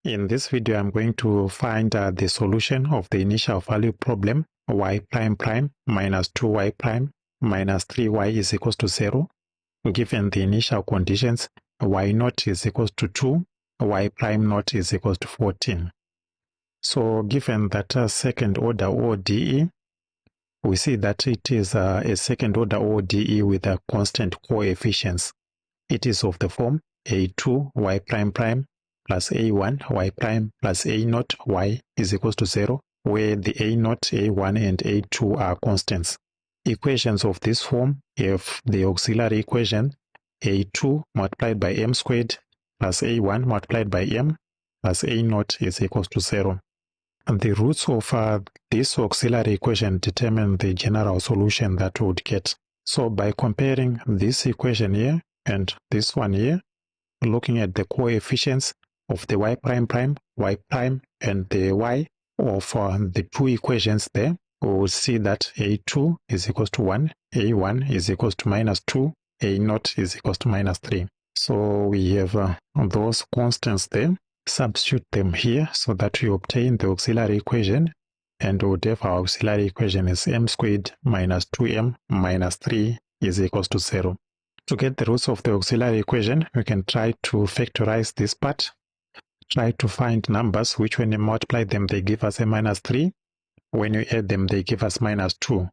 In this video, I'm going to find the solution of the initial value problem y prime prime minus 2y prime minus 3y is equals to 0. Given the initial conditions, y naught is equals to 2, y prime naught is equals to 14. So given that second order ODE, we see that it is a second order ODE with a constant coefficients. It is of the form a2 y prime prime plus a1 y prime plus a naught y is equals to 0, where the a naught, a1 and a2 are constants. Equations of this form have the auxiliary equation a2 multiplied by m squared plus a1 multiplied by m plus a naught is equals to 0. And the roots of this auxiliary equation determine the general solution that we would get. So by comparing this equation here and this one here, looking at the coefficients of the y prime prime, y prime, and the y of the two equations there, we will see that a2 is equals to 1, a1 is equals to minus 2, a naught is equals to minus 3. So we have those constants there. Substitute them here so that we obtain the auxiliary equation, and we would have our auxiliary equation is m squared minus 2m minus 3 is equals to 0. To get the roots of the auxiliary equation, we can try to factorize this part. Try to find numbers which when you multiply them, they give us a minus 3. When you add them, they give us minus 2.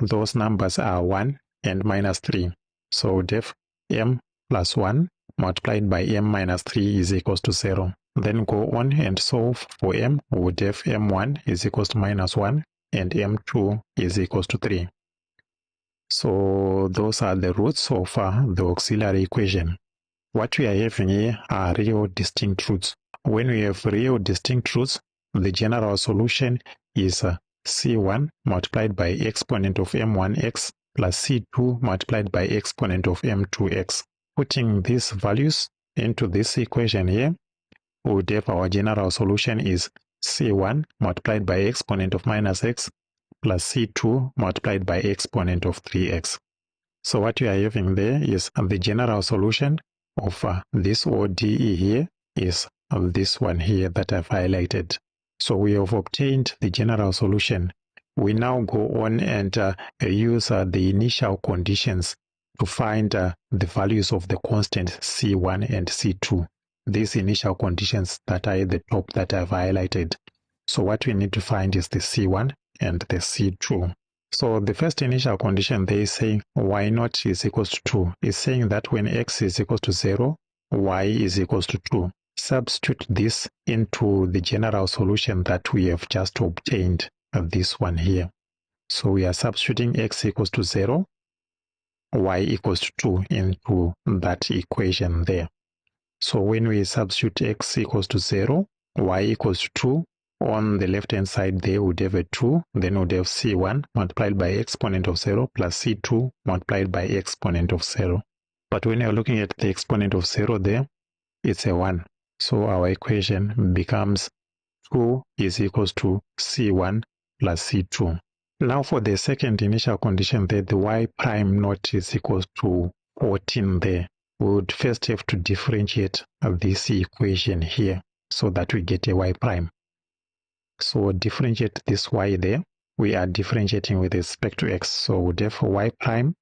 Those numbers are 1 and minus 3. So def m plus 1 multiplied by m minus 3 is equals to 0. Then go on and solve for m. We would have m1 is equals to minus 1 and m2 is equals to 3. So those are the roots of the auxiliary equation. What we are having here are real distinct roots. When we have real distinct roots, the general solution is c1 multiplied by exponent of m1x plus c2 multiplied by exponent of m2x. Putting these values into this equation here, we would have our general solution is c1 multiplied by exponent of minus x plus c2 multiplied by exponent of 3x. So what we are having there is the general solution of this ODE here is this one here that I've highlighted. So we have obtained the general solution. We now go on and use the initial conditions to find the values of the constants C1 and C2. These initial conditions that are at the top that I've highlighted. So what we need to find is the C1 and the C2. So the first initial condition they is saying y naught is equals to 2. It's saying that when x is equals to 0, y is equals to 2. Substitute this into the general solution that we have just obtained, this one here. So we are substituting x equals to 0, y equals to 2 into that equation there. So when we substitute x equals to 0, y equals to 2, on the left hand side there we would have a 2, then we would have c1 multiplied by exponent of 0 plus c2 multiplied by exponent of 0. But when you're looking at the exponent of 0 there, it's a 1. So our equation becomes 2 is equals to c1 plus c2. Now for the second initial condition there, the y prime naught is equals to 14 there. We would first have to differentiate this equation here so that we get a y prime. So differentiate this y there. We are differentiating with respect to x. So therefore y prime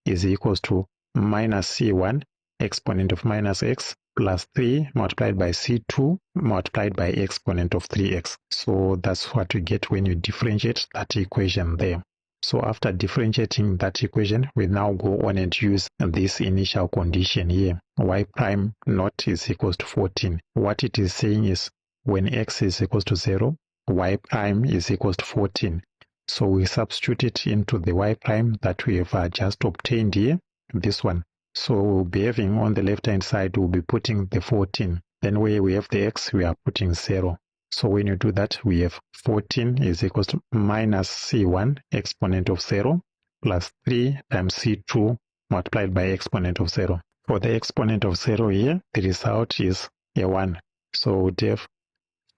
is equals to minus c1 exponent of minus x plus 3 multiplied by c2 multiplied by exponent of 3x. So that's what we get when you differentiate that equation there. So after differentiating that equation, we now go on and use this initial condition here. Y prime naught is equals to 14. What it is saying is when x is equals to 0, y prime is equals to 14. So we substitute it into the y prime that we have just obtained here, this one. So we'll be having on the left hand side, we'll be putting the 14. Then where we have the x, we are putting 0. So when you do that, we have 14 is equals to minus c1 exponent of 0 plus 3 times c2 multiplied by exponent of 0. For the exponent of 0 here, the result is a 1. So we have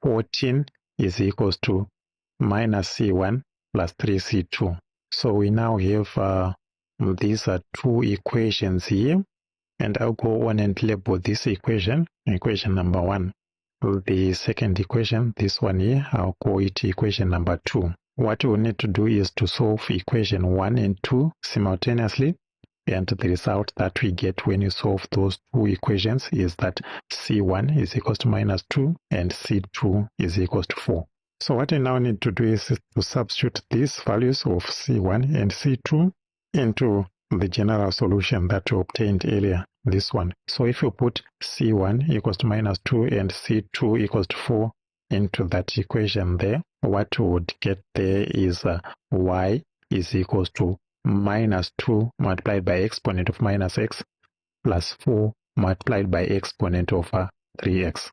14 is equals to minus c1 plus 3c2. So we now have these are two equations here, and I'll go on and label this equation number 1. the second equation, this one here, I'll call it equation number 2. What we need to do is to solve equation 1 and 2 simultaneously, and the result that we get when you solve those two equations is that C1 is equals to minus 2 and C2 is equals to 4. So what we now need to do is to substitute these values of C1 and C2 into the general solution that we obtained earlier, this one. So if you put C1 equals to minus 2 and C2 equals to 4 into that equation there, what we would get there is y is equals to minus 2 multiplied by exponent of minus x plus 4 multiplied by exponent of 3x.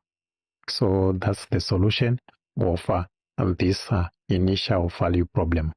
So that's the solution of this initial value problem.